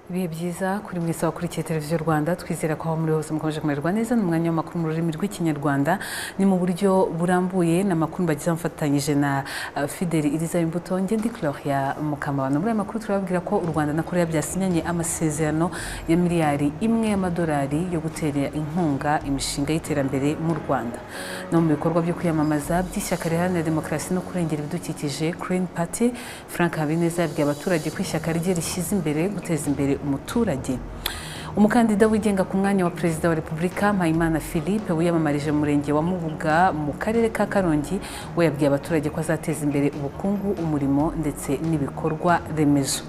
Ibihe byiza kuri mwese wakurikiye televiziyo Rwanda, twizera ko aho muri hose mukomeje kumererwa neza. N'umwanya w'amakuru mu rurimi rw'ikinyarwanda ni mu buryo burambuye n'amakuru bagize mfatanyije na Fideli Iriza Imbuto. Nge ndi Gloria Mukamabano. Muri aya makuru turababwira ko u Rwanda na Korea byasinyanye amasezerano ya miliyari imwe y'amadolari yo gutera inkunga imishinga y'iterambere mu Rwanda. No mu bikorwa byo kwiyamamaza by'ishyaka riharanira demokarasi no kurengera ibidukikije Green Party, Frank Habineza yabwiye abaturage ko ishyaka rye rishyize imbere guteza imbere umuturage. Umukandida wigenga ku mwanya wa Perezida wa Repubulika Mpayimana Philippe wiyamamarije mu murenge wa Mubuga mu karere ka Karongi, we yabwiye abaturage ko azateza imbere ubukungu, umurimo ndetse n'ibikorwa remezo.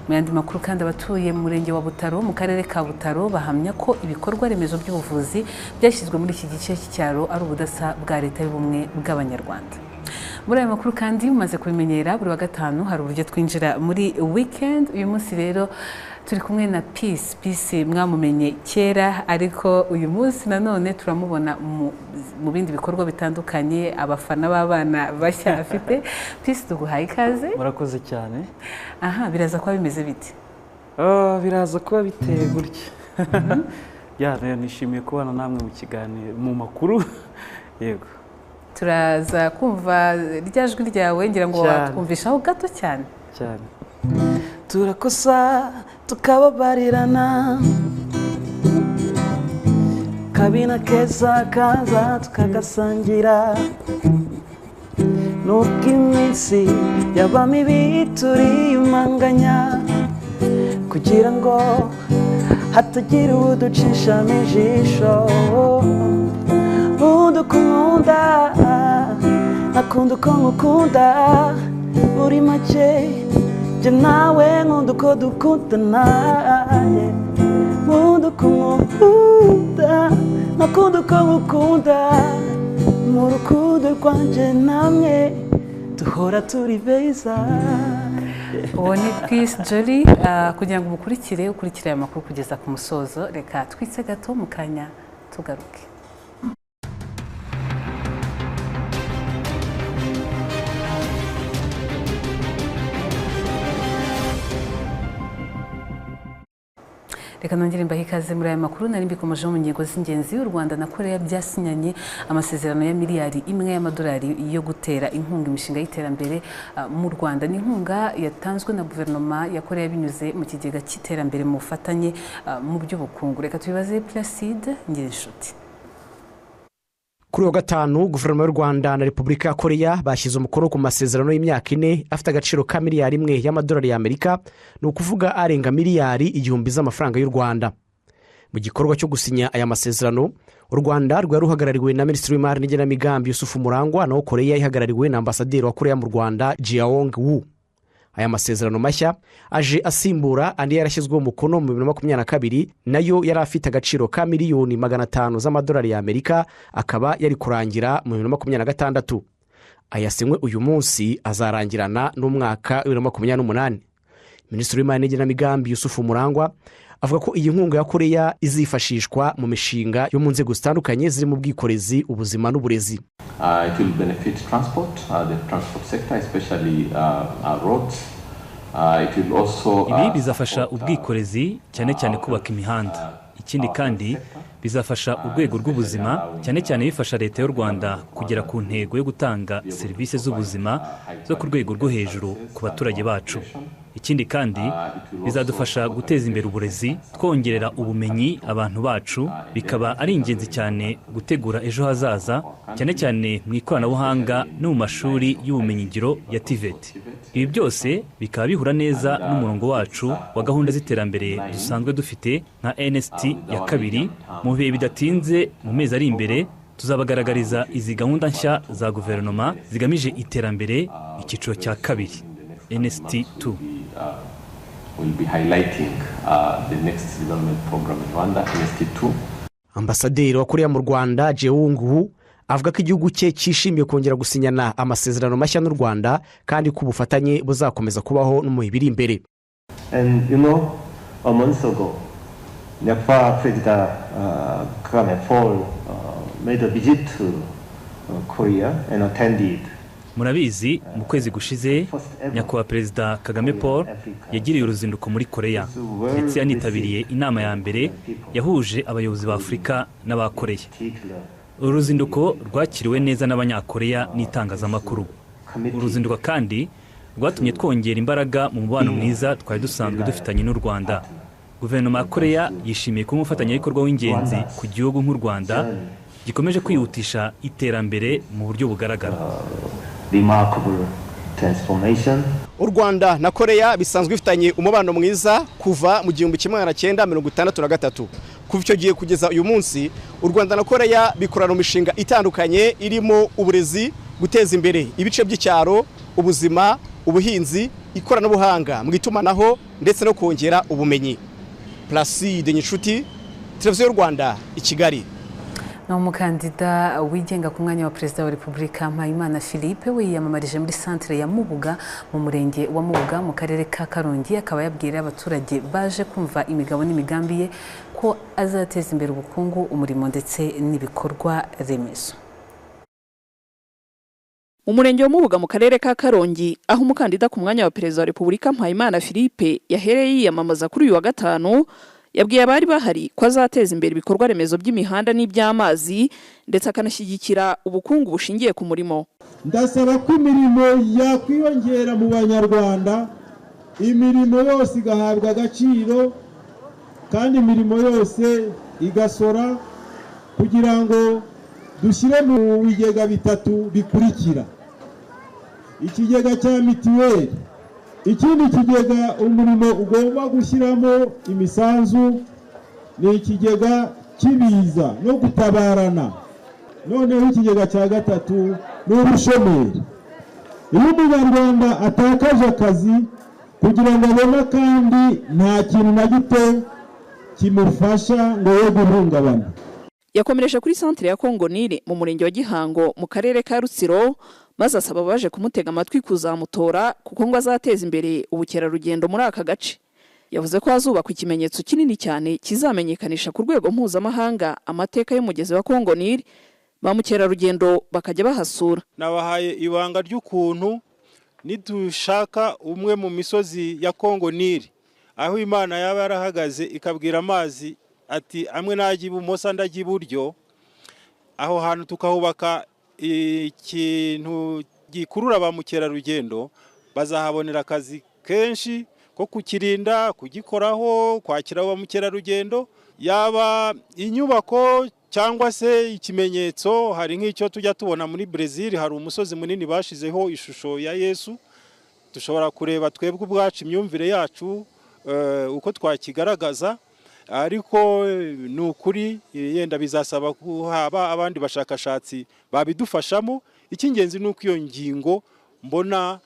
Mu yandi makuru kandi abatuye mu murenge wa Butaro mu karere ka Butaro bahamya ko ibikorwa remezo by'ubuvuzi byashyizwe muri iki gice cy'icyaro ari ubudasa bwa leta y'ubumwe bw'abanyarwanda. Muri aya makuru kandi mumaze kubimenyera buri wa gatanu hari uburyo twinjira muri weekend. Uyu munsi rero turi kumwe na Peace mwamumenye kera, ariko uyu munsi nanone turamubona mu bindi bikorwa bitandukanye, abafana b'abana bashya afite. Peace, tuguhaye ikaze. Murakoze cyane. Aha, biraza kuba bimeze bite? Biraza kuba biteye gutya. Nishimiye kubana namwe mu kiganiro mu makuru. Yego. Turaza kumva rya jwi ryawe, ngira ngo watwumvishaho gato cyane. Turakosa tukababarirana, kabina keza kaza tukagasangira, nubwo iminsi yaba mibi turiyumanganya, kugira ngo hatagira uducishamo ijisho. Nkunda uko nkunda, nakunda uko ngukunda, muri make jye nawe nkunda uko dukundana. Nkunda uko nkunda, nakunda uko ngukunda, mu rukundo rwanjye namwe duhora turi beza. Uwo ni Peace Jolly. Kugira ngo ukurikire aya makuru kugeza ku musozo, reka twitse gato mu kanya tugaruke. Reka nongere mbahe ikaze muri aya makuru. Nari mbikomeje mu ngingo z'ingenzi. U Rwanda na Korea byasinyanye amasezerano ya miliyari imwe y'amadolari yo gutera inkunga imishinga y'iterambere mu Rwanda. Ni inkunga yatanzwe na guverinoma ya Korea binyuze mu kigega cy'iterambere mu bufatanye mu by'ubukungu. Reka tubibaze Placide Ngirinshuti. Kuri wa gatanu guverinoma y'u Rwanda na Repubulika ya Korea bashyize umukono ku masezerano y'imyaka 4 afite agaciro ka miliyari imwe y'amadolari y'Amerika, ni ukuvuga arenga miliyari 1000 z'amafaranga y'u Rwanda. Mu gikorwa cyo gusinya aya masezerano, u Rwanda rwari ruhagarariwe na Minisitiri w'Imari n'Igenamigambi Yusufu Murangwa, naho Korea ihagarariwe na Ambasaderi wa Korea mu Rwanda Jeong Woo. Aya masezerano mashya aje asimbura andi yarashyizweho umukono mu 2022, nayo yari afite agaciro ka miliyoni 500 z'amadolari y'Amerika, akaba yari kurangira mu 2026. Ayasinywe uyu munsi azarangirana n'umwaka 2028. Minisitiri w'Imari n'Igenamigambi Yusufu Murangwa avuga ko iyi nkunga ya Korea izifashishwa mu mishinga yo mu nzego zitandukanye zirimo ubwikorezi, ubuzima n'uburezi. It will benefit transport, the transport sector, especially roads. It will also ibi bizafasha ubwikorezi, cyane cyane kubaka imihanda. Ikindi kandi bizafasha urwego rw'ubuzima, cyane cyane bifasha leta y'u Rwanda kugera ku ntego yo gutanga serivisi z'ubuzima zo ku rwego rwo hejuru ku baturage bacu. Ikindi kandi bizadufasha guteza imbere uburezi, twongerera ubumenyi abantu bacu, bikaba ari ingenzi cyane gutegura ejo hazaza, cyane cyane mu ikoranabuhanga no mu mashuri y'ubumenyingiro ya TVET. Ibi byose bikaba bihura neza n'umurongo wacu wa gahunda z'iterambere dusanzwe dufite nka NST ya 2. Mu bihe bidatinze mu mezi ari imbere tuzabagaragariza izi gahunda nshya za guverinoma zigamije iterambere icyiciro cya 2 NST 2. Will be highlighting the next development program in Rwanda, NST 2. Ambasaderi wa Korea mu Rwanda Jeong Woo avuga ko igihugu cye cyishimiye kongera gusinyana amasezerano mashya n'u Rwanda, kandi ko ubufatanye buzakomeza kubaho no mu biri imbere. And a month ago, Nepal President Kagame made a visit to Korea and attended murabizi mu kwezi gushize nyakubahwa perezida Kagame Paul yagiriye uruzinduko muri Korea ndetse yanitabiriye inama ya mbere yahuje abayobozi ba Afurika n'aba Korea. Uru ruzinduko rwakiriwe neza n'abanyakoreya n'itangazamakuru. Uruzinduko kandi rwatumye twongera imbaraga mu mubano mwiza twari dusanzwe dufitanye n'u Rwanda. Guverinoma ya Korea yishimiye ko umufatanyabikorwa w'ingenzi ku gihugu nk'u Rwanda gikomeje kwihutisha iterambere mu buryo bugaragara. U Rwanda na Korea bisanzwe bifitanye umubano mwiza kuva mu 1963. Kuva icyo gihe kugeza uyu munsi u Rwanda na Korea bikorana mu mishinga itandukanye irimo uburezi, guteza imbere ibice by'icyaro, ubuzima, ubuhinzi, ikoranabuhanga mu itumanaho ndetse no kongera ubumenyi. Placide Nyinshuti, Televiziyo y'u Rwanda i Kigali. Na umukandida wigenga ku mwanya wa perezida wa Repubulika Mpayimana Philippe we yiyamamarije muri centre ya Mubuga mu murenge wa Mubuga mu karere ka Karongi, akaba yabwira abaturage baje kumva imigabo n'imigambi ye ko azateza imbere ubukungu, umurimo ndetse n'ibikorwa remezo. Umurenge wa Mubuga mu karere ka Karongi, aho umukandida ku mwanya wa perezida wa Repubulika Mpayimana Philippe yahereye yiyamamaza kuri uyu wa gatanu, yabwiye abari bahari ko azateza imbere ibikorwa remezo by'imihanda n'iby'amazi ndetse akanashyigikira ubukungu bushingiye ku murimo. Ndasaba ko imirimo yakwiyongera mu Banyarwanda, imirimo yose igahabwa agaciro kandi imirimo yose igasora, kugira ngo dushyire mu bigega bitatu bikurikira: ikigega cya mitiweli, ikindi kigega umurimo ugomba gushyiramo imisanzu ni ikigega cy'ibiza no gutabarana, noneho ikigega cya gatatu ni ubushomeri. Iyo umunyarwanda atakaje akazi kugira ngo abone kandi nta kintu na gito kimufasha ngo ye guhungabana. Yakomereje kuri centre ya Kongo Nile mu murenge wa Gihango mu karere ka Rutsiro, maze asaba baje kumutega amatwi kuzamutora kuko ngo azateza imbere ubukerarugendo muri aka gace. Yavuze ko hazubakwa ikimenyetso kinini cyane kizamenyekanisha ku rwego mpuzamahanga amateka y'umugezi wa Kongo Nile, ba mukerarugendo bakajya bahasura. Nabahaye ibanga ry'ukuntu nidushaka umwe mu misozi ya Kongo Nile, aho Imana yaba yarahagaze ikabwira amazi ati amwe najya ibumoso ndajya iburyo, aho hantu tukahubaka ikintu gikurura ba mukerarugendo, bazahabonera akazi kenshi ko kukirinda, kugikoraho, kwakira ba mukerarugendo, yaba inyubako cyangwa se ikimenyetso. Hari nk'icyo tujya tubona muri Brazil, hari umusozi munini bashizeho ishusho ya Yesu, dushobora kureba twebwe ubwacu imyumvire yacu uko twakigaragaza, ariko ni ukuri yenda bizasaba kuhaba abandi bashakashatsi babidufashamo. Icy'ingenzi ni uko iyo ngingo mbona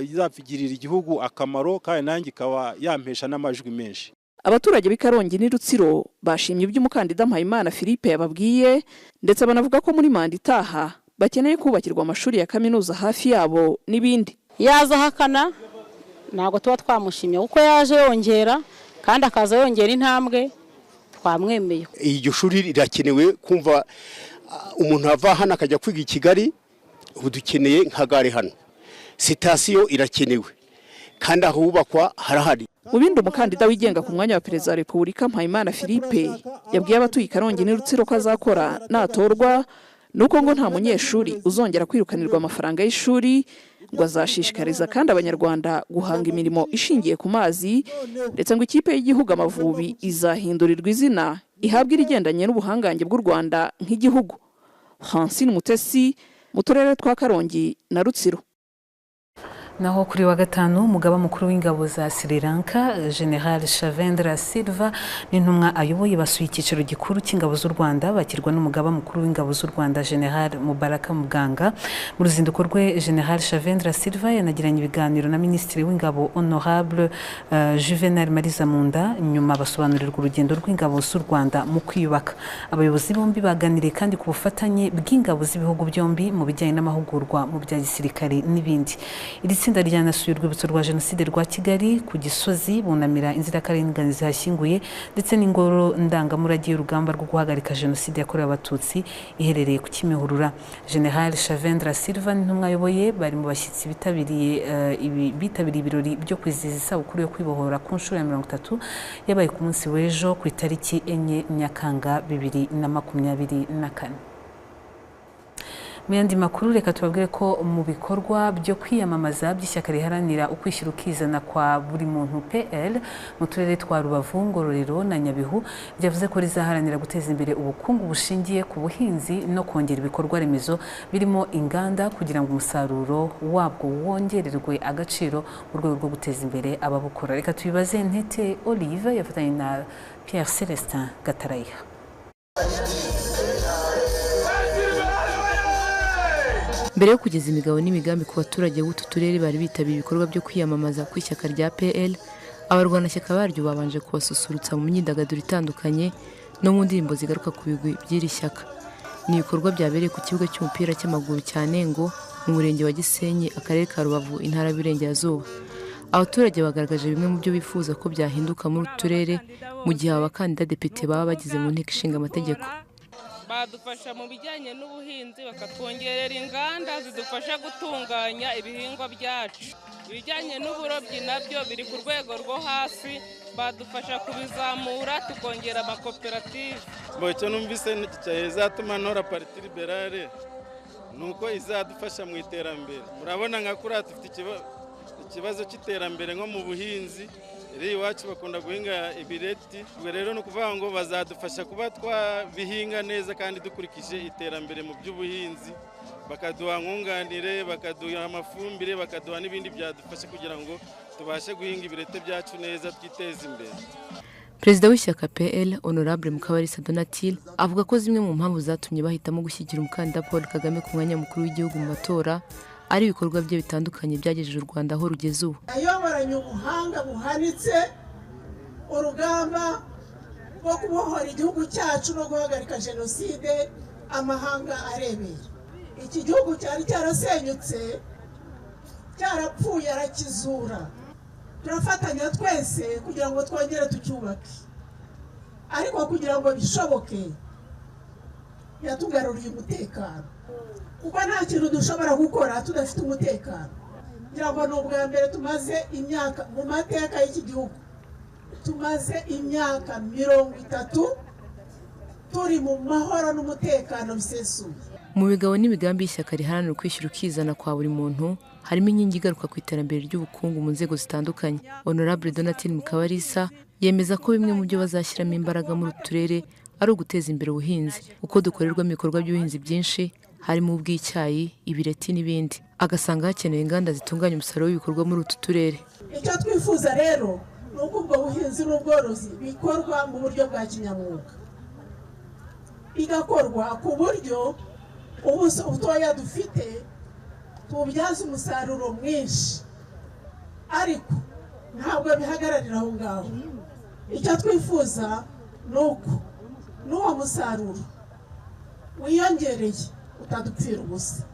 izafigirira igihugu akamaro kandi nanjye ikaba yampesha n'amajwi menshi. Abaturage b'i Karongi ni Rutsiro bashimye iby'umukandida Mpayimana Philippe yababwiye, ndetse banavuga ko muri manda itaha bakeneye kubakirwa amashuri ya kaminuza hafi yabo n'ibindi. Yaza hakana ntabwo tuba twamushimye kuko yaje yongera kandi akaza yongera intambwe, twamwemeye. Iryo shuri rirakenewe, kumva umuntu ava hano akajya kwiga i Kigali, ubu dukeneye nka gare hano. Sitasiyo irakenewe kandi ahubakwa harahari. Mu bindi umukandida wigenga ku mwanya wa perezida wa Repubulika Mpayimana Philippe yabwiye abatuye Karongi ni Rutsiro ko azakora natorwa, nuko ngo nta munyeshuri uzongera kwirukanirwa amafaranga y'ishuri, ngo azashishikariza kandi abanyarwanda guhanga imirimo ishingiye ku mazi, ndetse ngo ikipe y'igihugu Amavubi izahindurirwa izina ihabwa irigendanye n'ubuhangange bw'u Rwanda nk'igihugu. Francine Mutesi, mu turere twa Karongi na Rutsiro. Naho kuri wa gatanu umugaba mukuru w'ingabo za Sri Lanka General Shavendra Silva n'intumwa ayoboye basuye icyiciro gikuru cy'ingabo z'u Rwanda, bakirwa n'umugaba mukuru w'ingabo z'u Rwanda General Mubaraka Muganga. Mu ruzinduko rwe General Shavendra Silva yanagiranye ibiganiro na Minisitiri w'ingabo Honorable Juvenal Mariza Munda, nyuma basobanurirwa urugendo rw'ingabo z'u Rwanda mu kwiyubaka. Abayobozi bombi baganiriye kandi ku bufatanye bw'ingabo z'ibihugu byombi mu bijyanye n'amahugurwa mu bya gisirikare n'ibindi. Iri itsinda ryanasuye urwibutso rwa jenoside rwa Kigali ku Gisozi bunamira inzirakarengane zihashyinguye ndetse n'ingoro ndangamurage y'urugamba rwo guhagarika jenoside yakorewe abatutsi iherereye ku Kimihurura. General Shavendra Silva n'intumwa ayoboye bari mu bashyitsi bitabiriye ibirori byo kwizihiza isabukuru yo kwibohora ku nshuro ya 30 yabaye ku munsi w'ejo ku itariki 4 Nyakanga 2024. Mu yandi makuru reka tubabwire ko mu bikorwa byo kwiyamamaza by'ishyaka riharanira ukwishyira ukizana kwa buri muntu PL mu turere twa Rubavu, Ngororero na Nyabihu ryavuze ko rizaharanira guteza imbere ubukungu bushingiye ku buhinzi no kongera ibikorwa remezo birimo inganda kugira ngo umusaruro wabwo wongererwe agaciro mu rwego rwo guteza imbere ababukora. Reka tubibaze Ntete Olive yafatanye na Pierre Celestin Gatarayiha. Mbere yo kugeza imigabo n'imigambi ku baturage b'utu turere bari bitabiriye ibikorwa byo kwiyamamaza ku ishyaka rya PL, abarwanashyaka baryo babanje kubasusurutsa mu myidagaduro itandukanye no mu ndirimbo zigaruka ku bigwi by'iri shyaka. Ni ibikorwa byabereye ku kibuga cy'umupira cy'amaguru cya Nengo mu murenge wa Gisenyi, akarere ka Rubavu, intara y'Iburengerazuba. Abaturage bagaragaje bimwe mu byo bifuza ko byahinduka muri utu turere mu gihe abakandida depite baba bagize mu nteko ishinga amategeko. Badufasha mu bijyanye n'ubuhinzi, bakatwongerera inganda zidufasha gutunganya ibihingwa byacu. Ibijyanye n'uburobyi nabyo biri ku rwego rwo hasi, badufasha kubizamura tukongera amakoperative. Icyo numvise izatuma ntora Parti Liberale nuko izadufasha mu iterambere. Murabona nka kuri dufite ikibazo cy'iterambere nko mu buhinzi. Iwacu bakunda guhinga ibireti, ubwo rero no kuvuga ngo bazadufasha kuba twabihinga neza kandi dukurikije iterambere mu by'ubuhinzi, bakaduha nkunganire, bakaduha amafumbire, bakaduha n'ibindi byadufasha kugira ngo tubashe guhinga ibireti byacu neza twiteze imbere. Perezida w'ishyaka PL Honorable Mukabarisa Donatille avuga ko zimwe mu mpamvu zatumye bahitamo gushyigikira umukandida Paul Kagame ku mwanya mukuru w'igihugu mu matora ari ibikorwa bye bitandukanye byagejeje u Rwanda aho rugeze ubu. Ayoboranye ubuhanga buhanitse urugamba rwo kubohora igihugu cyacu no guhagarika jenoside amahanga arebera. Iki gihugu cyari cyarasenyutse, cyarapfuye arakizura. Turafatanya twese kugira ngo twongere tucyubake, ariko kugira ngo bishoboke yatugaruriye umutekano, kuko nta kintu dushobora gukora tudafite umutekano. Ngira ngo ni ubwa mbere tumaze imyaka mu mateka y'iki gihugu, tumaze imyaka 30 turi mu mahoro n'umutekano bisesuye. Mu bigabo n'imigambi y'ishyaka riharanira ukwishyira ukizana kwa buri muntu harimo inkingi igaruka ku iterambere ry'ubukungu mu nzego zitandukanye. Honorable Donatille Mukabarisa yemeza ko bimwe mu byo bazashyiramo imbaraga muri utu turere ari uguteza imbere ubuhinzi, uko dukorerwamo ibikorwa by'ubuhinzi byinshi harimo ubw'icyayi, ibireti n'ibindi. Agasanga hakenewe inganda zitunganya umusaruro w'ibikorwa muri utu turere. Icyo twifuza rero ni uko ubwo buhinzi n'ubworozi bikorwa mu buryo bwa kinyamwuga, bigakorwa ku buryo ubuso butoya dufite tubyaza umusaruro mwinshi, ariko ntabwo bihagararira aho ngaho. Icyo twifuza ni uko n'uwo musaruro wiyongereye utadupfira ubusa.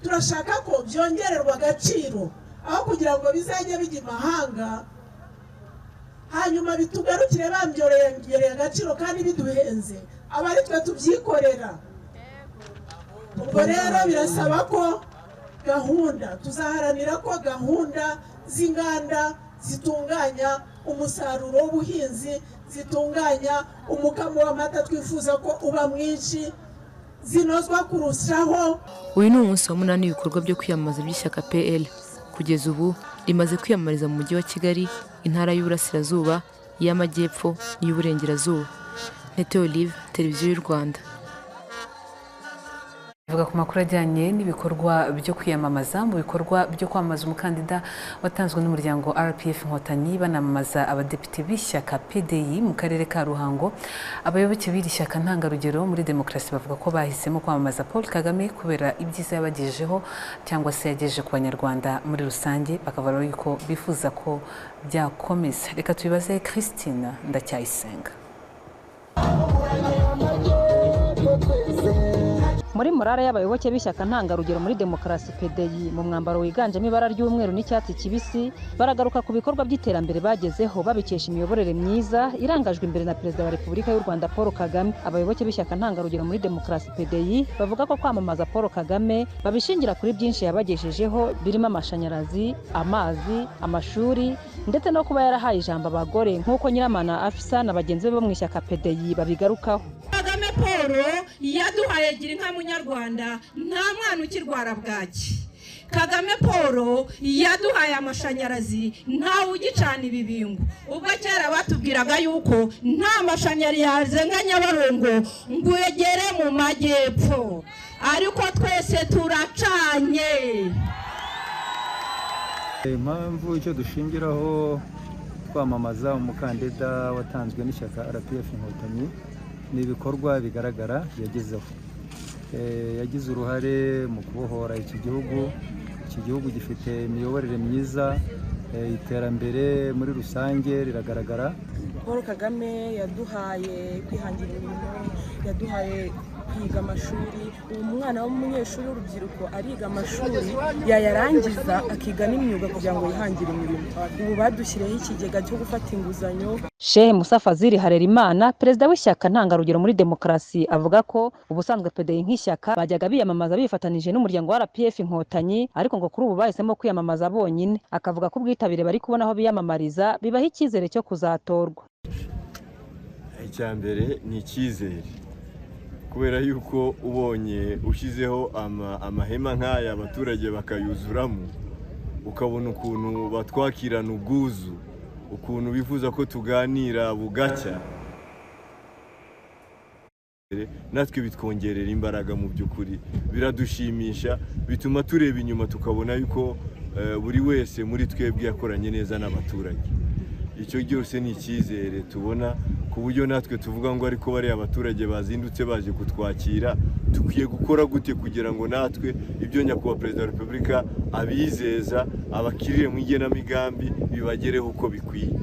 Turashaka ko byongererwa agaciro aho kugira ngo bizajye bijya imahanga hanyuma bitugarukire bambyongereye agaciro kandi biduhenze, aba ari twe tubyikorera. Ubwo rero birasaba ko tuzaharanira ko gahunda z'inganda zitunganya umusaruro w'ubuhinzi, zitunganya umukamo w'amata twifuza ko uba mwinshi, zinozwa kurushaho. Uyu ni umunsi wa 8 w'ibikorwa byo kwiyamamaza by'ishyaka PL. Kugeza ubu rimaze kwiyamamariza mu mujyi wa Kigali, intara y'Uburasirazuba, y'Amajyepfo n'iy'Uburengerazuba. Ntete Olive, Televiziyo y'u Rwanda. Ivuga ku makuru ajyanye n'ibikorwa byo kwiyamamaza. Mu bikorwa byo kwamamaza umukandida watanzwe n'umuryango RPF Inkotanyi banamamaza abadepite b'ishyaka PDI mu karere ka Ruhango, abayoboke b'iri shyaka ntangarugero muri demokarasi bavuga ko bahisemo kwamamaza Paul Kagame kubera ibyiza yabagejejeho cyangwa se yagejeje ku banyarwanda muri rusange, bakavuga yuko bifuza ko byakomeza. Reka tubibaze Christine Ndacyayisenga. muri morale y'abayoboke b'ishyaka ntangarugero muri demokarasi PDI mu mwambaro wiganjemo ibara ry'umweru n'icyatsi kibisi baragaruka ku bikorwa by'iterambere bagezeho babikesha imiyoborere myiza irangajwe imbere na perezida wa Repubulika y'u Rwanda Paul Kagame. Abayoboke b'ishyaka ntangarugero muri demokarasi PDI bavuga ko kwamamaza Paul Kagame babishingira kuri byinshi yabagejejeho birimo amashanyarazi, amazi, amashuri ndetse no kuba yarahaye ijambo abagore nk'uko Nyiramana Afisa na bagenzi be bo mu ishyaka PDI babigarukaho. Kagame Paul yaduhaye gira inka munyarwanda nta mwana ukirwara bwaki. Kagame Paul yaduhaye amashanyarazi ntawe ugicana ibibingo. Ubwo kera batubwiraga yuko nta mashanyarazi nka Nyabarongo ngo yegere mu majyepfo, ariko twese turacanye. Impamvu icyo dushingiraho kwamamaza umukandida watanzwe n'ishyaka RPF Inkotanyi ni ibikorwa bigaragara yagezeho. Yagize uruhare mu kubohora iki gihugu gifite imiyoborere myiza, iterambere muri rusange riragaragara. Paul Kagame yaduhaye kwihangira imirimo, yaduhaye kwiga amashuri. Umwana w'umunyeshuri w'urubyiruko ariga amashuri yayarangiza akiga n'imyuga kugira ngo yihangire imirimo. Ubu badushyiriyeho ikigega cyo gufata inguzanyo. Shehe Musa Fazili Harerimana, perezida w'ishyaka ntangarugero muri demokarasi, avuga ko ubusanzwe PDI nk'ishyaka bajyaga biyamamaza bifatanije n'umuryango wa RPF Inkotanyi, ariko ngo kuri ubu bahisemo kwiyamamaza bonyine. Akavuga ko ubwitabire bari kubona aho biyamamariza bibaha icyizere cyo kuzatorwa. Icyambere ni icyizere, kubera yuko ubonye ushyizeho amahema nk'aya abaturage bakayuzuramo, ukabona ukuntu batwakirana ubwuzu, ukuntu bifuza ko tuganira bugacya, natwe bitwongerera imbaraga. Mu by'ukuri biradushimisha, bituma tureba inyuma tukabona yuko buri wese muri twebwe yakoranye neza n'abaturage. Icyo cyose ni icyizere tubona, ku buryo natwe tuvuga ngo ariko bari abaturage bazindutse baje kutwakira, tukwiye gukora gute kugira ngo natwe ibyo nyakubahwa perezida wa Repubulika abizeza abakirire mu igenamigambi bibagereho uko bikwiye.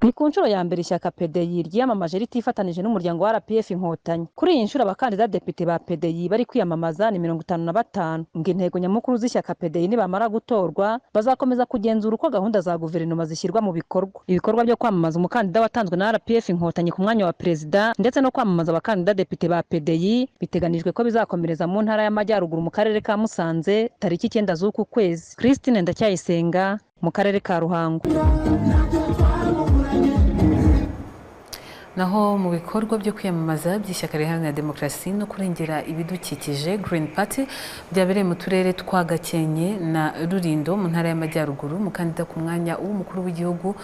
Ni ku nshuro ya mbere ishyaka PDI ryiyamamaje ritifatanije n'umuryango wa RPF Inkotanyi. Kuri iyi nshuro abakandida depite ba PDI bari kwiyamamaza ni 55. Ngo intego nyamukuru z'ishyaka PDI nibamara gutorwa bazakomeza kugenzura uko gahunda za guverinoma zishyirwa mu bikorwa. Ibikorwa byo kwamamaza umukandida watanzwe na RPF Inkotanyi ku mwanya wa perezida ndetse no kwamamaza abakandida depite ba PDI biteganijwe ko bizakomereza mu ntara y'Amajyaruguru mu karere ka Musanze tariki 9 z'uku kwezi. Christine Ndacyayisenga mu karere ka Ruhango. Naho mu bikorwa byo kwiyamamaza by'ishyaka riharanira demokarasi no kurengera ibidukikije Green Party byabereye mu turere twa Gakenke na Rulindo mu ntara y'Amajyaruguru, umukandida ku mwanya w'umukuru w'igihugu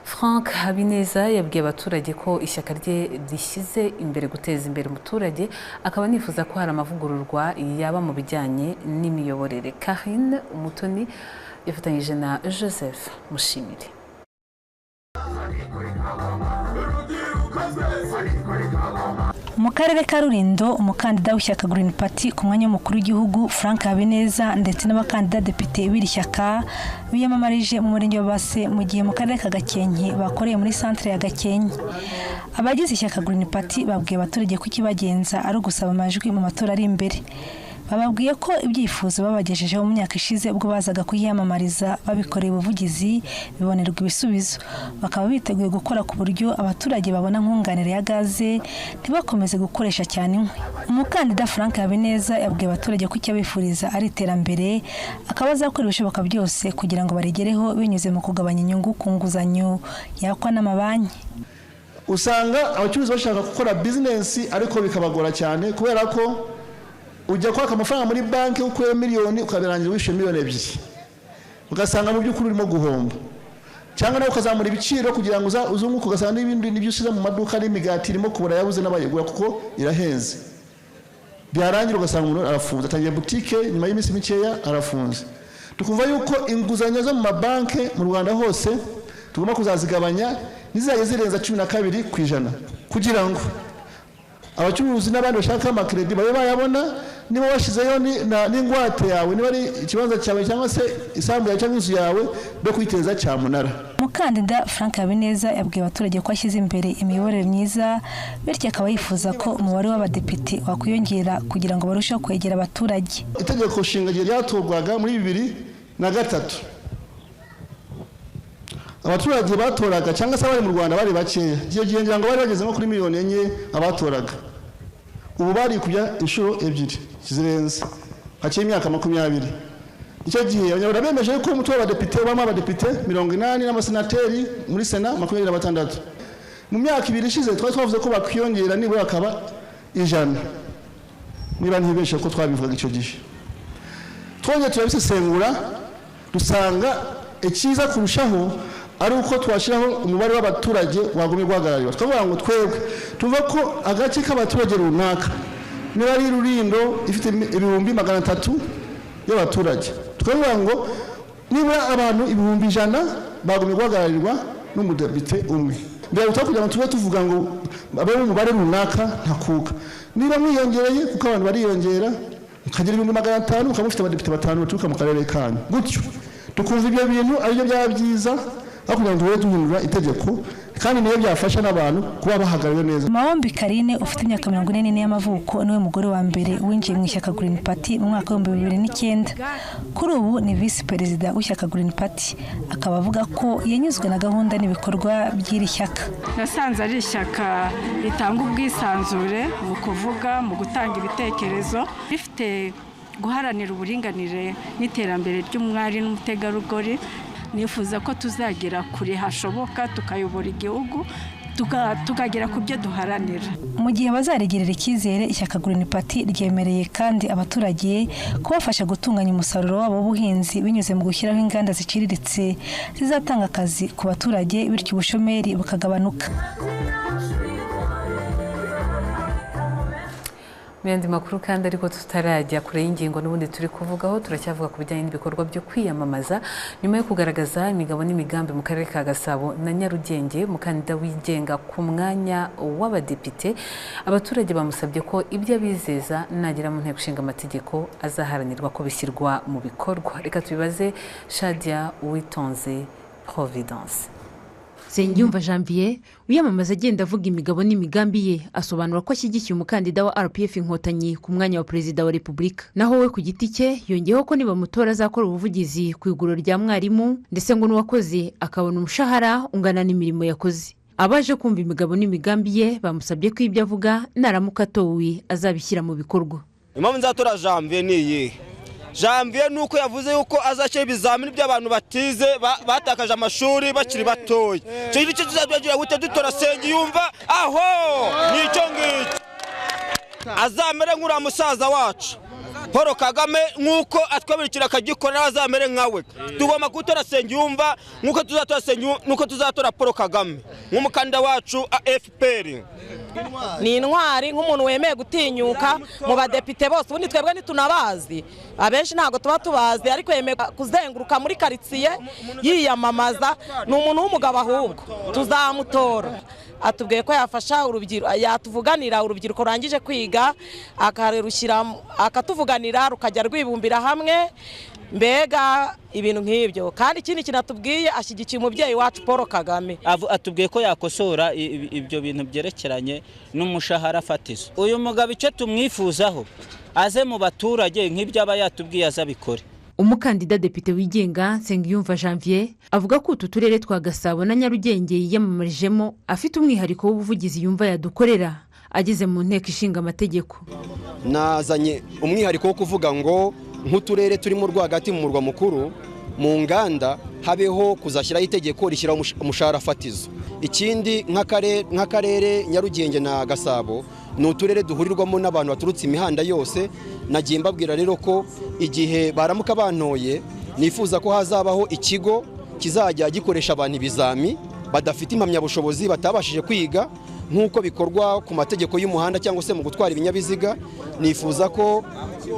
Frank Habineza yabwiye abaturage ko ishyaka rye rishyize imbere guteza imbere umuturage, akaba nifuza ko hari amavugururwa yaba mu bijyanye n'imiyoborere. Karine Umutoni yafatanyije na Joseph Mushimire. Mu karere ka Rulindo, umukandida w'ishyaka Green Party ku mwanya w'umukuru w'igihugu Frank Habineza ndetse n'abakandida depite b'iri shyaka biyamamarije mu murenge wa Base, mu gihe mu karere ka Gakenke bakoreye muri centre ya Gakenke. Abagize ishyaka Green Party babwiye abaturage ko ikibagenza ari ugusaba amajwi mu matora ari imbere. Bababwiye ko ibyifuzo babagejejeho mu myaka ishize ubwo bazaga kuyiyamamariza babikoreye ubuvugizi bibonerwa ibisubizo. Bakaba biteguye gukora ku buryo abaturage babona nkunganire ya gaze ntibakomeze gukoresha cyane inkwi. Umukandida Frank Habineza yabwiye abaturage ko icyo bifuriza ari iterambere, akaba azakora ibishoboka byose kugira ngo barigereho binyuze mu kugabanya inyungu ku nguzanyo yakwa n'amabanki. Usanga abacuruzi bashaka gukora bizinesi ariko bikabagora cyane, kubera ko ujya kwaka amafaranga muri banki ukuye miliyoni ukabirangira wishyuye miliyoni 2, ugasanga mu by'ukuri urimo guhomba, cyangwa nawe ukazamura ibiciro kugira ngo uzunguke, ugasanga n'ibindi nibyo usize mu maduka n'imigati irimo kubura yabuze n'abayigura kuko irahenze. Byarangira ugasanga umuntu arafunze, atangiye butike nyuma y'iminsi mikeya arafunze. Tukumva yuko inguzanyo zo mu mabanki mu Rwanda hose tugomba kuzazigabanya nizajya zirenza 12% kugira ngo abacuruzi n'abandi bashaka amakredi babe bayabona, niba washyizeyo n'ingwate yawe niba ari ikibanza cyawe cyangwa se isambu yawe cyangwa inzu yawe yo kwiteza cyamunara. umukandida Frank Habineza yabwiye abaturage ko ashyize imbere imiyoborere myiza bityo akaba yifuza ko umubare w'abadepite wakwiyongera kugira ngo barusheho kwegera abaturage. Itegeko nshinga ryatorwaga muri 2003 abaturage batoraga cyangwa se abari mu Rwanda bari bakeya, gihe ngira ngo bari bageze nko kuri 4 miliyoni abatoraga. Ubu bari kujya inshuro 2 zirenze haciye imyaka 20. Icyo gihe abanyarwanda bemeje ko umutwe w'abadepite bama abadepite 80 n'amasenateri muri Sena 26. Mu myaka 2 ishize twari twavuze ko bakwiyongera nibura akaba 100. Niba ntibeshe ko twabivuga icyo gihe. Twongeye turabisesengura dusanga ikiza kurushaho ari uko twashiraho umubare w'abaturage wagumye guhagararira. Twavuga ngo twebwe tuva ko agace k'abaturage runaka niba ari Rulindo ifite 300,000 y'abaturage, twavuga ngo niba abantu 100,000 bagumye guhagararirwa n'umudepite umwe. Mbere utakugira ngo tube tuvuga ngo abe umubare runaka ntakuka. Niba mwiyongereye kuko abantu bariyongera mukagira 500 mukaba mufite abadepite 5 baturuka mu karere kanyu, gutyo tukumva ibyo bintu aribyo byaba byiza kugira ngo duhindura itegeko kandi niyo byafasha n'abantu kuba bahagarariwe neza. Mahombi Karine ufite imyaka 44 y'amavuko niwe mugore wa mbere winjiye mu ishyaka Green Party mu mwaka wa 2009. Kuri ubu ni vice perezida w'ishyaka Green Party, akaba avuga ko yanyuzwe na gahunda n'ibikorwa by'iri shyaka. Nasanze ari ishyaka ritanga ubwisanzure mu kuvuga, mu gutanga ibitekerezo, rifite guharanira uburinganire n'iterambere ry'umwari n'umutegarugori. Nifuza ko tuzagera kure hashoboka tukayobora igihugu tukagera ku byo duharanira. Mu gihe bazaregerera icyizere, ishyaka Green Party ryemereye kandi abaturage kubafasha gutunganya umusaruro wabo w'ubuhinzi binyuze mu gushyiraho inganda ziciriritse zizatanga akazi ku baturage bityo ubushomeri bukagabanuka. Muyandi makuru kandi ariko tutarajya kure y'ingingo n'ubundi turi kuvugaho, turacyavuga ku bijyanye n'ibikorwa byo kwiyamamaza nyuma yo kugaragaza imigabo n'imigambi mu karere ka Gasabo na Nyarugenge. Umukandida wigenga ku mwanya w'abadepite, abaturage bamusabye ko ibyo abizeza nagera mu nteko ishinga amategeko azaharanirwa ko bishyirwa mu bikorwa. Reka tubibaze Shadia Uwitonze Providence. Nsengiyumva Janvier wiyamamaza agenda avuga imigabo n'imigambi ye, asobanura ko ashyigikiye umukandida wa RPF Inkotanyi ku mwanya wa perezida wa Repubulika. Naho we ku giti cye yongeyeho ko niba mutora azakora ubuvugizi ku iguriro rya mwarimu ndetse ngo n'uwakoze akabona umushahara ungana n'imirimo yakoze. Abaje kumva imigabo n'imigambi ye bamusabye ko ibyo avuga naramuka atowe azabishyira mu bikorwa. Impamvu nzatora Janvier ni iyihe? Janvier nuko yavuze yuko azashyira ibizamini by'abantu batize batakaje amashuri bakiri batoya. Cyo icyo tuzagira gute dutora Nsengiyumva aho nicyo ngicyo azamere nk'ura musaza wacu Paul Kagame nk'uko atwabirikira akagikorera azamere nkawe. Tugomba gutora Nsengiyumva nk'uko tuzatora Nsengiyumva nuko tuzatora Paul Kagame nk'umukandida wacu FPR. Ni intwari nk'umuntu wemeye gutinyuka mu badepite bose. Ubundi twebwe ntitunabazi, abenshi ntago tuba tubazi, ariko yemeye kuzenguruka muri karitsiye yiyamamaza. Ni umuntu w'umugabo ahubwo tuzamutora. Atubwiye ko yafasha urubyiruko, yatuvuganira urubyiruko rangije kwiga akatuvuganira rukajya rwibumbira hamwe, mbega ibintu nk'ibyo. Kandi ikindi kinatubwiye ashyigikiye umubyeyi wacu Paul Kagame. Atubwiye ko yakosora ibyo bintu byerekeranye n'umushahara fatizo. Uyu mugabo icyo tumwifuzaho aze mu baturage nk'ibyo aba yatubwiye azabikore. Umukandida depite wigenga Nsengiyumva Janvier avuga ko utu turere twa Gasabo na Nyarugenge yiyamamarijemo afite umwihariko w'ubuvugizi yumva yadukorera ageze mu nteko ishinga amategeko. Nazanye umwihariko wo kuvuga ngo nk'uturere turimo rwagati mu murwa mukuru mu nganda habeho kuzashyiraho itegeko rishyiraho umushahara fatizo. Ikindi nk'akarere Nyarugenge na Gasabo ni uturere duhurirwamo n'abantu baturutse imihanda yose. Nagiye mbabwira rero ko igihe baramuka bantoye nifuza ko hazabaho ikigo kizajya gikoresha abantu ibizami badafite impamyabushobozi batabashije kwiga nk'uko bikorwa ku mategeko y'umuhanda cyangwa se mu gutwara ibinyabiziga. Nifuza ko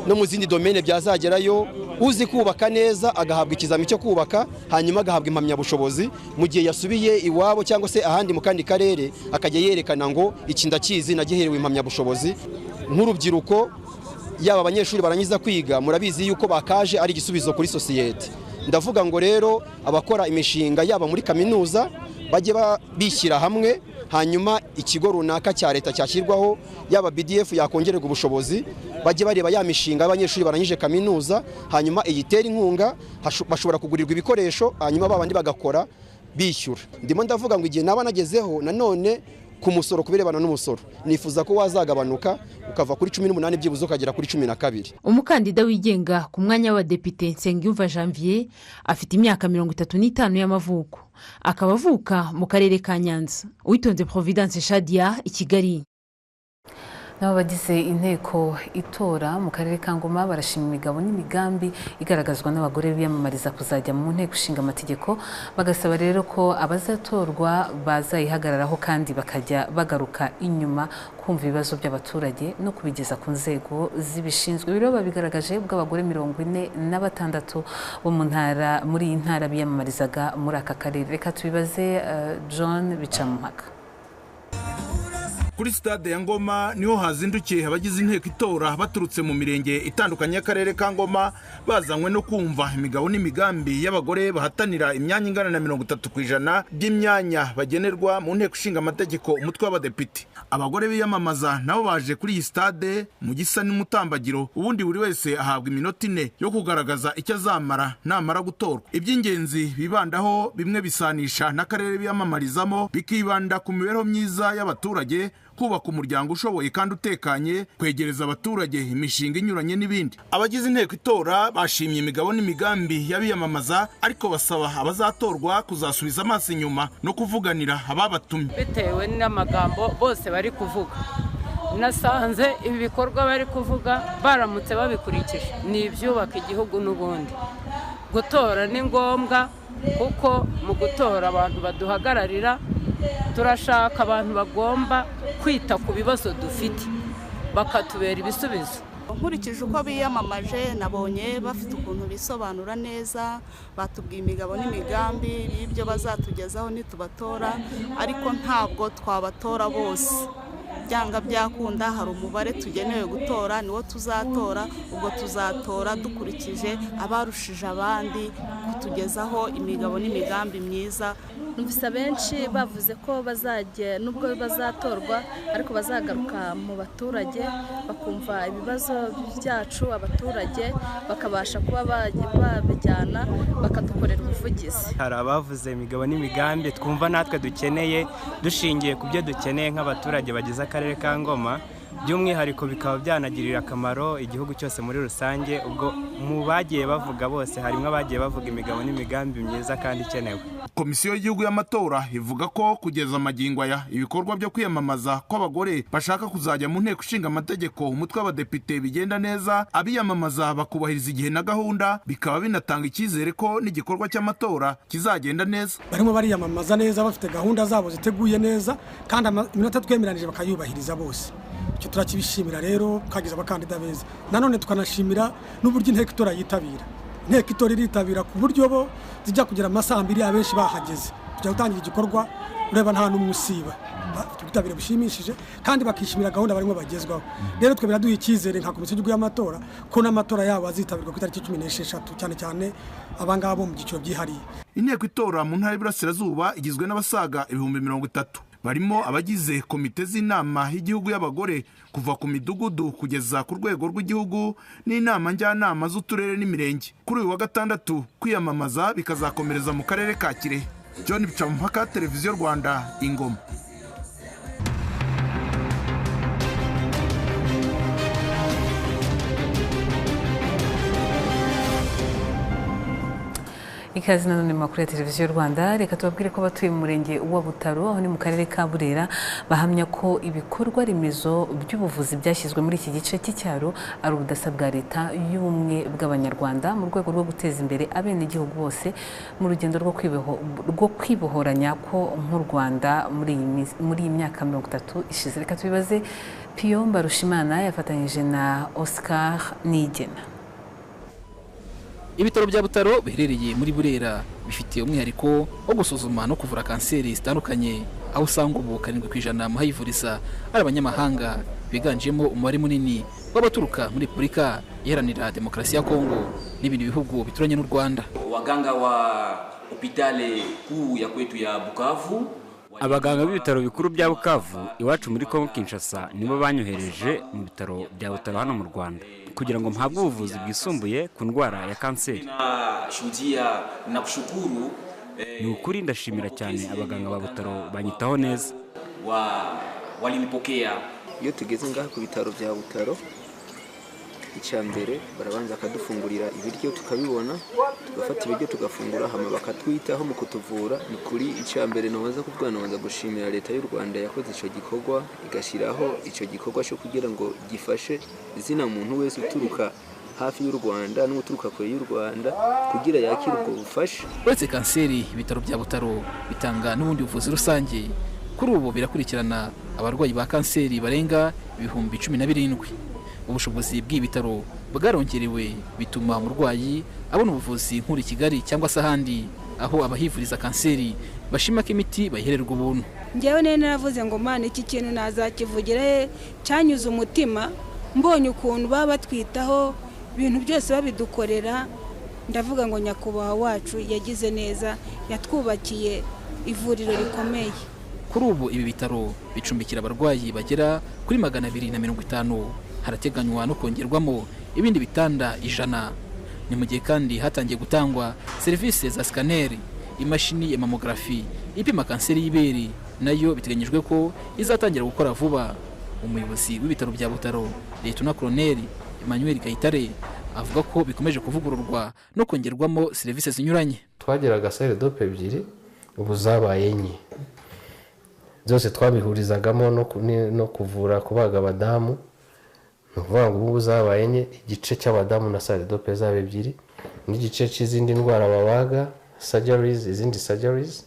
no mu zindi domene byazagerayo uzi kubaka neza agahabwa ikizami cyo kubaka hanyuma agahabwa impamyabushobozi mu gihe yasubiye iwabo cyangwa se ahandi mu kandi karere akajya yerekana ngo iki ndakizi nagiherewe impamyabushobozi. Nk'urubyiruko yaba abanyeshuri barangiza kwiga murabizi yuko bakaje ari igisubizo kuri sosiyete. Ndavuga ngo rero abakora imishinga yaba muri kaminuza bajye bishyira hamwe, hanyuma ikigo runaka cya leta cyashyirwaho yaba BDF yakongererwa ubushobozi, bajye bareba ya mishinga y'abanyeshuri barangije kaminuza, hanyuma iyitera inkunga, bashobora kugurirwa ibikoresho, hanyuma babandi bagakora bishyura. Ndimo ndavuga ngo igihe naba nagezeho nanone ku musoro kubirebana n'umusoro nifuza ko wazagabanuka ukava kuri 18 byibuze ukagera kuri 12. Umukandida wigenga ku mwanya wa Depite Nsengiyumva Janvier afite imyaka 35 y'amavuko, akaba avuka mu karere ka Nyanza. Uwitonze Providence Shadia i Kigali. Nabo bagize inteko itora mu karere ka Ngoma barashima imigabo n'imigambi igaragazwa n'abagore biyamamariza kuzajya mu nteko ishinga amategeko, bagasaba rero ko abazatorwa bazayihagararaho kandi bakajya bagaruka inyuma kumva ibibazo by'abaturage no kubigeza ku nzego zibishinzwe. Biro babigaragaje ubwo abagore 46 bo mu ntara muri iyi ntara biyamamarizaga muri aka karere. Reka tubibaze John Bicamumpaka. Kuri stade ya Ngoma niho hazindukiye abagize inteko itora baturutse mu mirenge itandukanye y'akarere ka Ngoma, bazanywe no kumva imigabo n'imigambi y'abagore bahatanira imyanya ingana na 30% by'imyanya bagenerwa mu nteko ishinga amategeko umutwe w'abadepite. Abagore biyamamaza nabo baje kuri iyi stade mu gisa n'umutambagiro, ubundi buri wese ahabwa iminota 4 yo kugaragaza icyo azamara namara gutorwa. Iby'ingenzi bibandaho bimwe bisanisha n'akarere biyamamarizamo, bikibanda ku mibereho myiza y'abaturage, kubaka umuryango ushoboye kandi utekanye, kwegereza abaturage imishinga inyuranye n'ibindi. Abagize inteko itora bashimye imigabo n'imigambi y'abiyamamaza, ariko basaba abazatorwa kuzasubiza amaso inyuma no kuvuganira ababatumye. Bitewe n'amagambo bose bari kuvuga, nasanze ibi bikorwa bari kuvuga baramutse babikurikije ni ibyubaka igihugu n'ubundi. Gutora ni ngombwa kuko mu gutora abantu baduhagararira, turashaka abantu bagomba kwita ku bibazo dufite bakatubera ibisubizo. Nkurikije uko biyamamaje nabonye bafite ukuntu bisobanura neza, batubwiye imigabo n'imigambi y'ibyo bazatugezaho nitubatora, ariko ntabwo twabatora bose. Byanga byakunda hari umubare tugenewe gutora, niwo tuzatora. Ubwo tuzatora dukurikije abarushije abandi kutugezaho imigabo n'imigambi myiza. Numvise benshi bavuze ko bazajye nubwo bazatorwa ariko bazagaruka mu baturage bakumva ibibazo byacu, abaturage bakabasha kuba babijyana bakadukorera ubuvugizi. Hari abavuze imigabo n'imigambi twumva natwe dukeneye, dushingiye ku byo dukeneye nk'abaturage bagize akarere ka Ngoma, by'umwihariko bikaba byanagirira akamaro igihugu cyose muri rusange. Ubwo mu bagiye bavuga bose harimo abagiye bavuga imigabo n'imigambi myiza kandi ikenewe. Komisiyo y'igihugu y'amatora ivuga ko kugeza amagingo aya ibikorwa byo kwiyamamaza kw'abagore bashaka kuzajya mu nteko ishinga amategeko umutwe w'abadepite bigenda neza, abiyamamaza bakubahiriza igihe na gahunda, bikaba binatanga icyizere ko n'igikorwa cy'amatora kizagenda neza. Barimo bariyamamaza neza bafite gahunda zabo ziteguye neza kandi iminota twemeranije bakayubahiriza bose. Icyo turakibishimira rero, kagize abakandida beza. Nanone tukanashimira n'uburyo inteko itora yitabira. Inteko itora iritabira ku buryo bo zijya kugera amasaha 2 abenshi bahageze. Tujya gutangira igikorwa ureba nta n'umusiba. Tubitabira bishimishije kandi bakishimira gahunda barimo bagezwaho. Rero twe biraduha icyizere nka komisiyo y'igihugu y'amatora ko n'amatora yabo azitabirwa ku itariki 16 cyane cyane abangabo mu giciro byihariye. Inteko itora mu ntara y'Iburasirazuba igizwe n'abasaga 30,000. Barimo abagize komite z'inama y'igihugu y'abagore kuva ku midugudu kugeza ku rwego rw'igihugu n'inama njyanama z'uturere n'imirenge. Kuri uyu wa gatandatu kwiyamamaza bikazakomereza mu karere ka Kirehe. John Bicamumpaka, Televiziyo Rwanda, Ingoma. Ikaze nanone makuru ya Televiziyo Rwanda. Reka tubabwire ko batuye mu murenge wa Butaro aho ni mu karere ka Burera bahamya ko ibikorwa remezo by'ubuvuzi byashyizwe muri iki gice cy'icyaro ari ubudasa bwa leta y'ubumwe bw'abanyarwanda mu rwego rwo guteza imbere abenegihugu bose mu rugendo rwo kwibohoranya ko nk'u Rwanda muri iyi myaka 30 ishize. Reka tubibaze Pio Mbarushimana yafatanyije na Oscar Nigena. Ibitaro bya Butaro biherereye muri Burera bifite umwihariko wo gusuzuma no kuvura kanseri zitandukanye, aho usanga ubu 7% mu hayivuriza ari abanyamahanga, biganjemo umubare munini w'abaturuka muri Repubulika Iharanira Demokarasi ya Kongo n'ibindi bihugu bituranye n'u Rwanda. Waganga wa hospitali kuu ya kwetu ya Bukavu, abaganga b'ibitaro bikuru bya Bukavu iwacu muri Kongo Kinshasa nibo banyohereje mu bitaro bya Butaro hano mu Rwanda kugira ngo mpabwe ubuvuzi bwisumbuye ku ndwara ya kanseri. Na kushukuru ni ukuri ndashimira cyane abaganga ba Butaro banyitaho neza. Walinipokea. Iyo tugeze ngaha ku bitaro bya Butaro, icyambere barabanza akadufungurira ibiryo tukabibona, tugafata ibiryo tugafungura, hama bakatwitaho mu kutuvura. Ni kuri icyambere nabanza kuvuga, nabanza gushimira leta y'u Rwanda yakoze icyo gikorwa, igashiraho icyo gikorwa cyo kugira ngo gifashe izina muntu wese uturuka hafi y'u Rwanda n'uturuka kure y'u Rwanda kugira yakire ubwo bufasha. Uretse kanseri, ibitaro bya Butaro bitanga n'ubundi buvuzi rusange. Kuri ubu birakurikirana abarwayi ba kanseri barenga 17,000. Ubushobozi bw'ibitaro bwarongerewe bituma umurwayi abona ubuvuzi nk'uri Kigali cyangwa se ahandi, aho abahivuriza kanseri bashima ko imiti bayihererwa ubuntu. Njyewe naravuze ngo Mana, iki kintu nazakivugira cyanyuze umutima, mbonye ukuntu baba batwitaho, ibintu byose babidukorera. Ndavuga ngo nyakubahwa wacu yagize neza, yatwubakiye ivuriro rikomeye. Kuri ubu ibi bitaro bicumbikira abarwayi bagera kuri 250. Harateganywa no kongerwamo ibindi bitanda 100. Ni mu gihe kandi hatangiye gutangwa serivisi za scanner, imashini ya mammography ipima kanseri y'ibere, nayo biteganyijwe ko izatangira gukora vuba. Umuyobozi w'ibitaro bya Butaro, Lieutenant Colonel Emmanuel Kayitare, avuga ko bikomeje kuvugururwa no kongerwamo serivisi zinyuranye. Twageraga salle dope 2, ubu zabaye enye. Zose twabihurizagamo no kuvura kubaga abadamu. Nuvuga ngo ubu zabaye enye, igice cy'abadamu na salle dope zabe 2, n'igice cy'izindi ndwara babaga, surgeries, izindi surgeries,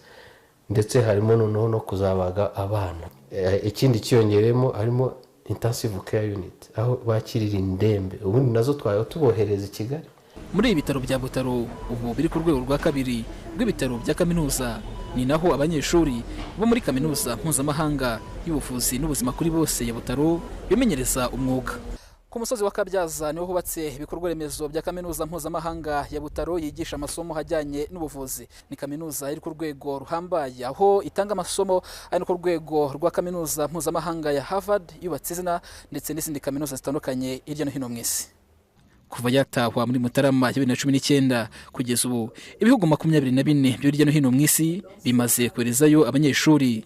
ndetse harimo no kuzabaga abana. Ikindi cyongeremo harimo intensive care unit, aho bakirira indembe. Ubundi nazo twayo tubohereza i Kigali. Muri ibitaro bya Butaro ubu biri ku rwego rwa 2 rw'ibitaro bya kaminuza, ni naho abanyeshuri bo muri kaminuza mpuzamahanga y'ubuvuzi n'ubuzima kuri bose ya Butaro bimenyereza umwuga. Ku musozi wa Kabyaza niho hubatse ibikorwa remezo bya kaminuza mpuzamahanga ya Butaro yigisha amasomo hajyanye n'ubuvuzi. Ni kaminuza iri ku rwego ruhambaye, aho itanga amasomo ari ku rwego rwa kaminuza mpuzamahanga ya Harvard yubatse izina, ndetse n'izindi kaminuza zitandukanye hirya no hino mu isi. Kuva yatahwa muri Mutarama 2019 kugeza ubu, ibihugu 24 byo hirya no hino mu isi bimaze koherezayo abanyeshuri.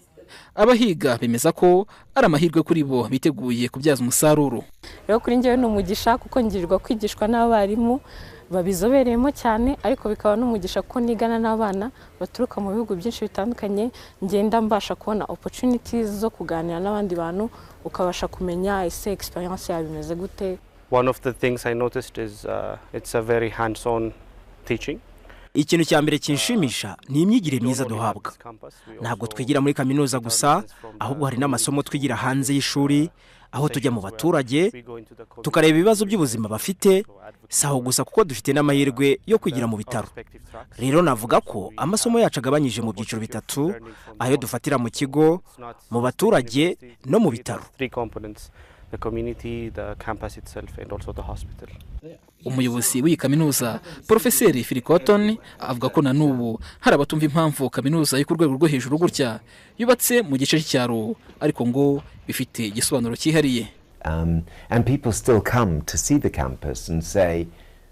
Abahiga bemeza ko ari amahirwe kuri bo biteguye kubyaza umusaruro. Rero kuri njyewe ni umugisha kuko ngirirwa kwigishwa n'abarimu babizobereyemo cyane, ariko bikaba n'umugisha ko nigana n'abana baturuka mu bihugu byinshi bitandukanye, ngenda mbasha kubona opportunities zo kuganira n'abandi bantu, ukabasha kumenya ese experience yawe bimeze gute. One of the things I noticed is it's a very hands-on teaching. Ikintu cya mbere kinshimisha ni imyigire myiza duhabwa. Ntabwo twigira muri kaminuza gusa, ahubwo hari n'amasomo twigira hanze y'ishuri, aho tujya mu baturage tukareba ibibazo by'ubuzima bafite, saho gusa kuko dufite n'amahirwe yo kwigira mu bitaro. Rero navuga ko amasomo yacu agabanyije mu byiciro 3, ayo dufatira mu kigo, mu baturage no mu bitaro. The community, the campus itself, and also the hospital. Umuyobozi w'iyi kaminuza, Profeseri Phil Cotton, avuga ko na n'ubu hari abatumva impamvu kaminuza yo ku rwego rwo hejuru gutya yubatse mu gice cy'cyaro, ariko ngo bifite igisobanuro cyihariye. And people still come to see the campus and say,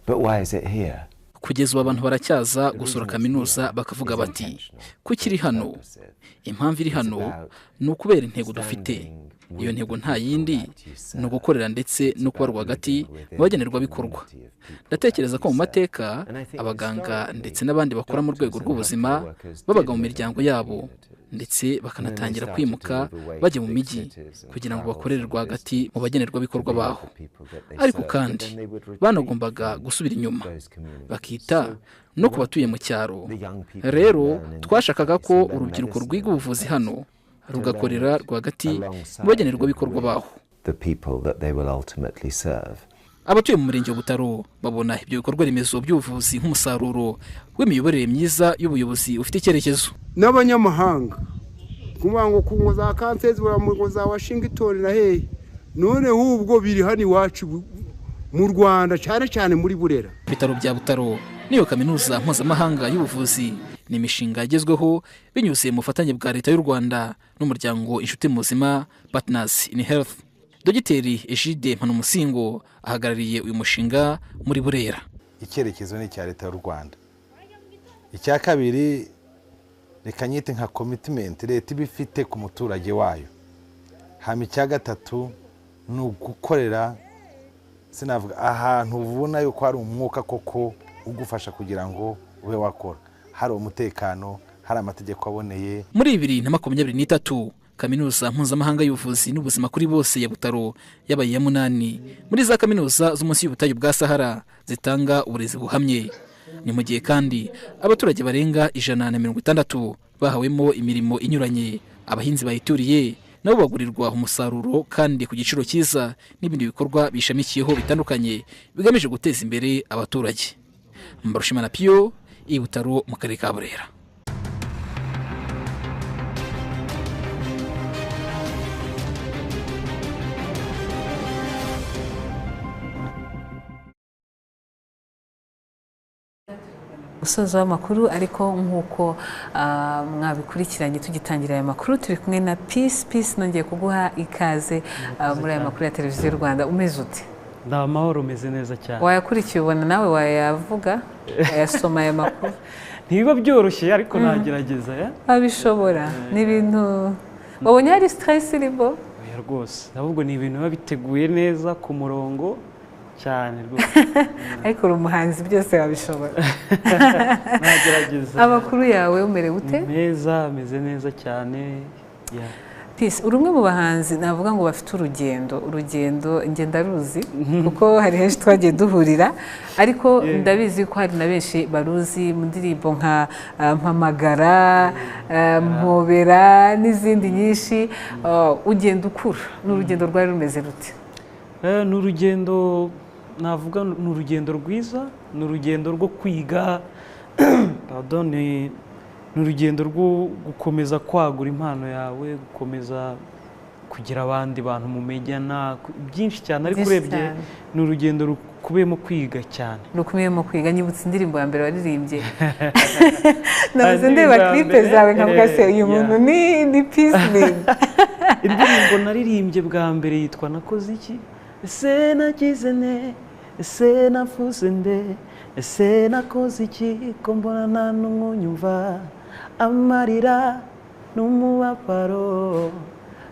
but why is it here? Kugeza abantu baracyaza gusura kaminuza bakavuga bati, kuki iri hano? Impamvu iri hano ni ukubera intego dufite. Iyo ntego nta yindi ni ugukorera ndetse no kuba rwagati mu bagenerwa bikorwa. Ndatekereza ko mu mateka abaganga ndetse n'abandi bakora mu rwego rw'ubuzima babaga mu miryango yabo, ndetse bakanatangira kwimuka bajya mu mijyi kugira ngo bakorere rwagati mu bagenerwa bikorwa baho. Ariko kandi banagombaga gusubira inyuma bakita no ku batuye mu cyaro. Rero twashakaga ko urubyiruko rwiga ubuvuzi hano rugakorera rwagati mu bagenerwa bikorwa baho. abatuye mu murenge wa Butaro babona ibyo bikorwa remezo by'ubuvuzi nk'umusaruro w'imiyoborere myiza y'ubuyobozi ufite icyerekezo. N'abanyamahanga kuvuga ngo kungo za Kanseri ngo za Washington na hehe none hubwo biri hani wacu mu Rwanda cyane muri Burera. Ibitaro bya Butaro niyo kaminuza mpuzamahanga y'ubuvuzi ni imishinga yagezweho binyuze mu bufatanye bwa leta y'u Rwanda n'umuryango Inshuti mu Buzima Partners in Health. Dogiteri Egide Mpanumusingo ahagarariye uyu mushinga muri Burera. Icyerekezo ni cya leta y'u Rwanda. Icya kabiri reka nyite nka commitment leta ibifite ku muturage wayo. Hama icya gatatu ni ugukorera sinavuga ahantu ubona yuko hari umwuka koko ugufasha kugira ngo ube wakora, hari umutekano, hari amategeko aboneye. Muri 2023 kaminuza mpuzamahanga y'ubuvuzi n'ubuzima kuri bose ya Butaro yabaye ya 8 muri za kaminuza zo munsi y'ubutayu bwa Sahara zitanga uburezi buhamye. Ni mu gihe kandi abaturage barenga 160 bahawemo imirimo inyuranye. Abahinzi bayituriye nabo bagurirwa umusaruro kandi ku giciro cyiza n'ibindi bikorwa bishamikiyeho bitandukanye bigamije guteza imbere abaturage. Mbarushimana Pio, i Butaro mu karere ka Burera. Musozo w'amakuru ariko nk'uko mwabikurikiranye tugitangira aya makuru turi kumwe na Peace nongeye kuguha ikaze muri aya makuru ya televiziyo y'u Rwanda. Umeze ute? Nda amahoro meze neza cyane. Wayakurikiye ubona nawe wayavuga wayasoma aya makuru? Ntibiba byoroshye ariko nagerageza ya. Abishobora ni ibintu wabonye hari stress iribo? Rwose ahubwo ni ibintu biba biteguye neza ku murongo cyane rwose. Ariko umuhanzi byose wabishobora. Nagerageza. Amakuru yawe umerewe ute? Meza meze neza cyane. Peace urumwe mu bahanzi navuga ngo bafite urugendo ngenda ruzi kuko hari henshi twagiye duhurira ariko ndabizi ko hari na benshi baruzi mu ndirimbo nka Mpamagara, Mpobera n'izindi nyinshi. Ugenda ukura n'urugendo rwari rumeze rute? Ni urugendo navuga ni urugendo rwiza, ni urugendo rwo kwiga ni urugendo rwo gukomeza kwagura impano yawe, gukomeza kugira abandi bantu mumenyana byinshi cyane ariko urebye ni urugendo rukubiyemo kwiga cyane. Rukubiyemo kwiga. Nyibutse indirimbo ya mbere waririmbye. Nabuze ndeba clip zawe nkavuga se uyu muntu ni Peace. Indirimbo naririmbye bwa mbere yitwa Nakoze iki? Ese nagize ne? Ese nafuze nde? Ese nakoze iki? Ko mbona nta n'umwunyumva amarira n'umubabaro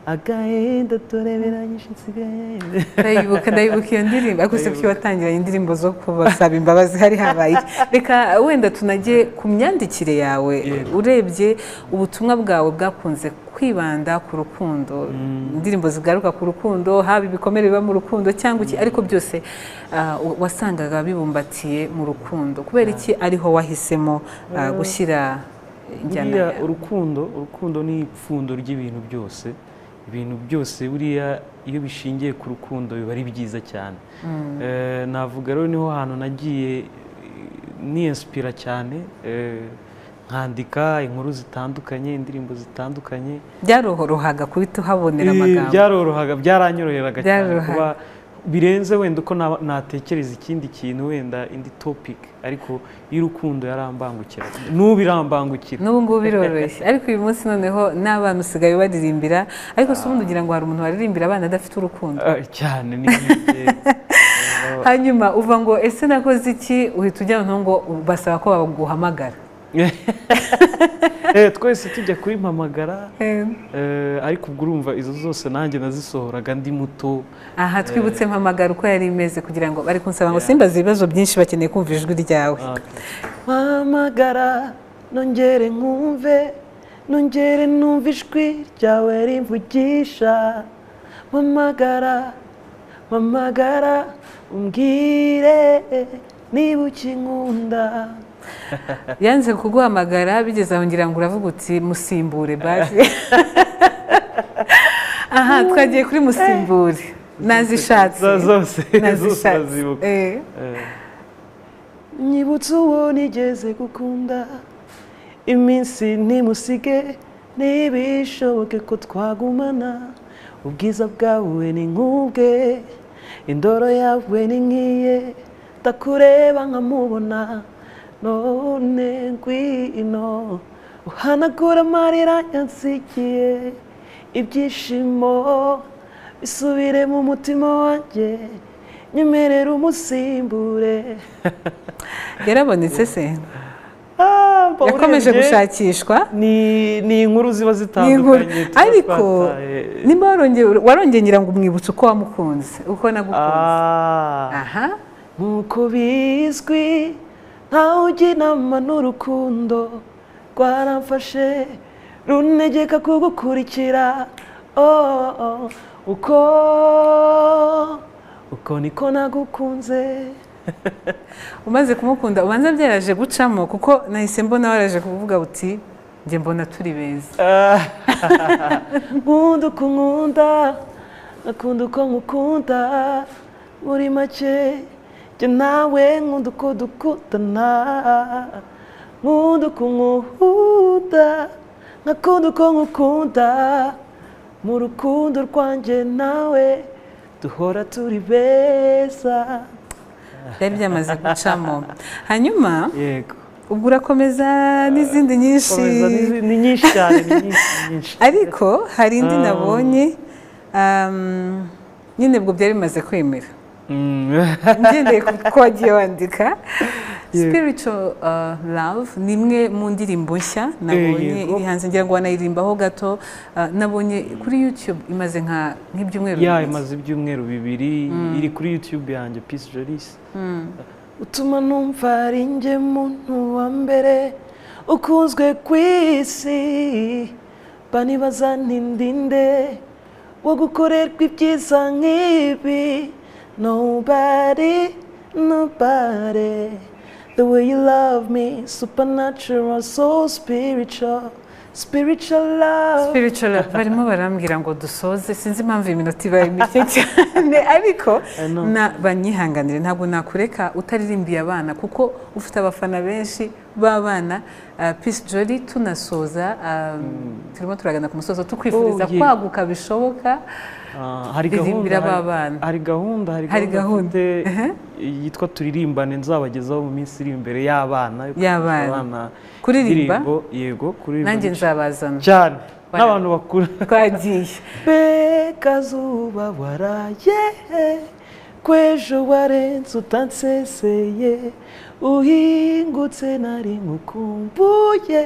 agahinda tureberanyije nsigaye. Ndayibuka iyo ndirimbo ariko se kuki watangira indirimbo zo kubasaba imbabazi hari habaye? Reka wenda tunajye ku myandikire yawe. Urebye ubutumwa bwawe bwakunze kwibanda ku rukundo, indirimbo zigaruka ku rukundo, haba ibikomere biba mu rukundo cyangwa iki, ariko byose wasangaga bibumbatiye mu rukundo. Kubera iki ariho wahisemo gushyira injyana yawe? Urukundo ni ipfundo ry'ibintu byose. Ibintu byose buriya iyo bishingiye ku rukundo biba ari byiza cyane. Navuga rero niho hantu nagiye niyinspira cyane, nkandika inkuru zitandukanye, indirimbo zitandukanye. Byarorohaga kubita uhabonera amagambo? Byarorohaga, byaranyoroheraga cyane kuba birenze wenda uko natekereza ikindi kintu wenda indi topic ariko y'urukundo yarambangukira. N'ubirambangukira. N'ubu ngubu biroroshye. Ariko uyu munsi noneho n'abana usigaye baririmbira ariko se ubundi ugira ngo hari umuntu waririmbira abana adafite urukundo? Cyane ni hanyuma uva ngo ese nakoze iki uhita ujya ngo basaba ko baguhamagara? Twese tujya kuri Mpamagara ariko ubwo urumva izo zose nanjye nazisohoraga ndi muto. Aha twibutse Mpamagara uko yari imeze kugira ngo bari kunsaba ngo simbaze ibibazo byinshi bakeneye kumva ijwi ryawe. Mpamagara nongere nkumve, nongere numva ijwi ryawe rimvugisha. Mpamagara umbwire niba ukinkunda. Yanze kuguhamagara bigeze aho ngira ngo uravuga uti musimbure baje. Aha twagiye kuri musimbure. nazishatse zose nazishatse urazibuka nyibutse uwo nigeze gukunda iminsi ntimusige ntibishoboke ko twagumana ubwiza bwawe ni nk'ubwe indoro yawe ni nk'iye ndakureba nkamubona none ngwino uhanagura amarira yansigiye ibyishimo bisubire mu mutima wanjye nyemerera umusimbure yarabonetse se yakomeje gushakishwa ni inkuru ziba zitandukanye ariko nimba warongeye ngira ngo umwibutse uko wamukunze uko nagukunze aha nk'uko bizwi ntawe ujya inama n'urukundo rwaramfashe runtegeka kugukurikira uko niko nagukunze umaze kumukunda ubanza byaraje gucamo kuko nahise mbona waraje kuvuga uti njye mbona turi beza nkunda uko nkunda nkakunda uko nkukunda muri make njye nawe nkunda uko dukundana nkunda uko nkukunda nkakunda uko nkukunda mu rukundo rwanjye nawe duhora turi beza byari byamaze gucamo hanyuma yego ubwo urakomeza n'izindi nyinshi ni nyinshi cyane ni nyinshi ariko hari indi nabonye nyine ubwo byari bimaze kwemera ngendeye kuko wagiye wandika spiritual love ni imwe mu ndirimbo nshya nabonye iri hanze ngira ngo wanayiririmbaho gato nabonye kuri YouTube imaze nk'ibyumweru bibiri imaze ibyumweru bibiri iri kuri YouTube yanjye Peace Jolis utuma numva ari njye muntu wa mbere ukunzwe ku isi banibaza ntindinde wo gukorerwa ibyiza nk'ibi nobody the way you love me supernatural so spiritual love barimo barambwira ngo dusoze sinzi impamvu iminota ibaye mike cyane ariko banyihanganire ntabwo nakureka utaririmbiye abana kuko ufite abafana benshi b'abana Peace Jolis tunasoza turimo turagana ku musozo tukwifuriza kwaguka bishoboka hari gahunda yitwa turirimbane nzabagezaho mu minsi iri imbere y'abana kuririmba yego kuririmba nanjye nzabazana cyane n'abantu bakuru twagiye mbega zuba waraye kw'ejo warenze utanseseye uhingutse nari mukumbuye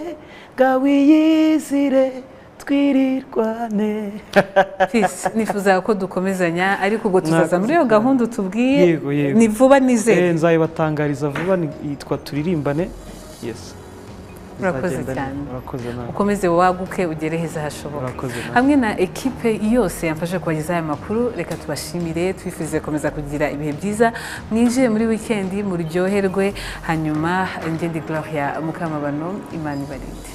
gawiyizire twirirwane nifuza ko dukomezanya ariko ubwo tuzaza muri iyo gahunda utubwiye ni vuba nizere nzayibatangariza vuba yitwa turirimbane urakoze cyane ukomeze waguke ugere heza hashoboka hamwe na ekipe yose yamfashe kubagezaho aya makuru reka tubashimire twifurize gukomeza kugira ibihe byiza mwinjiye muri wikendi muryoherwe hanyuma ngende Gloria Mukamabano Imana ibarinde.